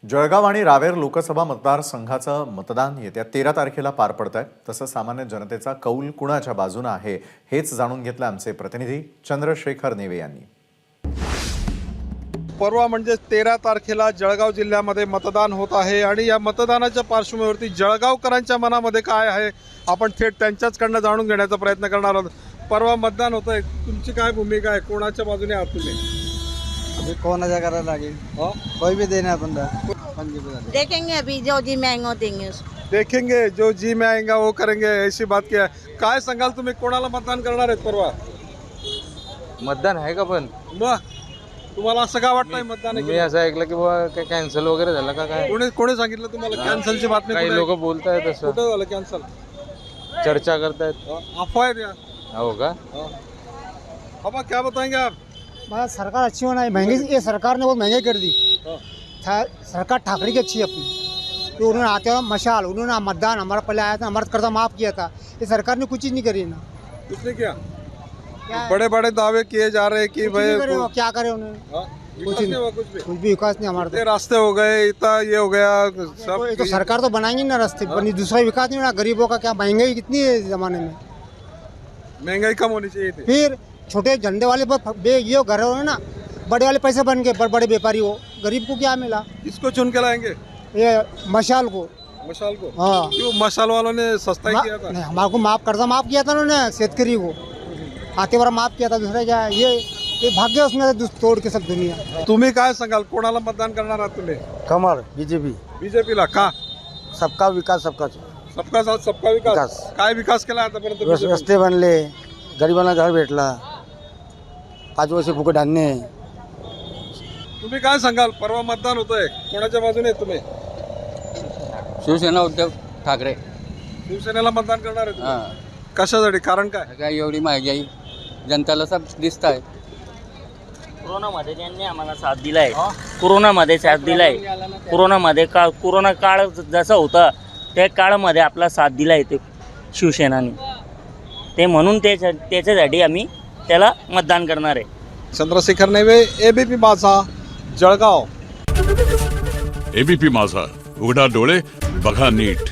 जळगाव आणि रावेर लोकसभा मतदारसंघाचं मतदान येत्या 13 तारखेला पार पडत आहे। तसं सामान्य जनतेचा कौल कुणाच्या बाजूने आहे हेच जाणून घेतलं आमचे प्रतिनिधी चंद्रशेखर नेवे यांनी। परवा म्हणजे 13 तारखेला जळगाव जिल्ह्यामध्ये मतदान होत आहे आणि या मतदानाच्या पार्श्वभूमीवरती जळगावकरांच्या मनामध्ये काय आहे आपण थेट त्यांच्याचकडनं जाणून घेण्याचा प्रयत्न करणार आहोत। परवा मतदान होत आहे, तुमची काय भूमिका आहे, कोणाच्या बाजूने आहात तुम्ही? अभी कौन आजा करा लगे कोई भी देना बंदा देखेंगे अभी जो जी महंगा देंगे उसको। देखेंगे जो जी में आएगा वो करेंगे, ऐसी बात क्या है? काय सांगाल तुम्ही, कोणाला मतदान करणार आहेत परवा? मतदान आहे का? पण मग तुम्हाला असं का वाटतंय मतदान मी असं ऐकलं की बाबा काय कॅन्सल वगैरे झालं का काय? कोणी सांगितलं तुम्हाला कॅन्सलची बातमी? काही लोक बोलतायत असं, कुठं झालं कॅन्सल? चर्चा करतायत। अफवाह है यार। हो का? अब क्या बताएंगे आप? बस सरकार अच्छी होना है, महंगी ये सरकार ने बहुत महंगाई कर दी। सरकार ठाकरे की अच्छी है अपनी, तो उन्होंने आते हुए मशाल, उन्होंने मतदान हमारा पहले आया था, हमारा कर्जा माफ किया था। ये सरकार ने कुछ चीज़ नहीं करी ना। उसने क्या बड़े बड़े दावे किए जा रहे हैं कि भाई क्या करे उन्होंने? कुछ नहीं हुआ, कुछ भी कुछ भी विकास नहीं हमारा। ये रास्ते हो गए, इतना ये हो गया सब। ये तो सरकार तो बनाएंगी ना रास्ते, बनी दूसरा विकास नहीं होना। गरीबों का क्या, महंगाई कितनी है इस जमाने में। महंगाई कम होनी चाहिए थी। फिर छोटे झंडे वाले ये घर हो ना, बड़े वाले पैसे बन गए, बड़े व्यापारी हो, गरीब को क्या मिला? किसको चुन के लाएंगे? ये मशाल को। मशाल को? हाँ, क्यों मशाल वालों ने सस्ता ही किया था? नहीं, हमारे को कर्जा माफ किया था उन्होंने, शेतकरी को आते बार माफ किया था। दूसरा क्या है, ये भाग्य उसमें तोड़ के सब दुनिया। तुम्ही काय सांगाल, कोणाला मतदान करणार आहात तुम्ही? कमल बीजेपी। बीजेपीला का? सबका विकास, सबका सबका साथ सबका विकास। काय विकास केला आतापर्यंत BJP? रस्ते बनले, गरिबांना घर भेटला, 5 वर्ष फुकट धान्य। तुम्ही काय सांगाल, परवा मतदान होतंय, कोणाच्या बाजूने आहेत तुम्ही? शिवसेना उद्धव ठाकरे। शिवसेनेला मतदान करणार आहे हां, तुम्ही? कशासाठी, कारण काय? काय एवढी महागाई जनताला सब दिसत आहे। कोरोनामध्ये त्यांनी आम्हाला साथ दिलाय, कोरोनामध्ये साथ दिलाय। कोरोनामध्ये कोरोना काळ जसा होता त्या काळामध्ये आपला साथ दिलाय ते शिवसेनाने, ते म्हणून त्याच्यासाठी आम्ही त्याला मतदान करणार आहे। चंद्रशेखर नेवे, एबीपी माझा, जळगाव। एबीपी माझा, उघडा डोळे बघा नीट।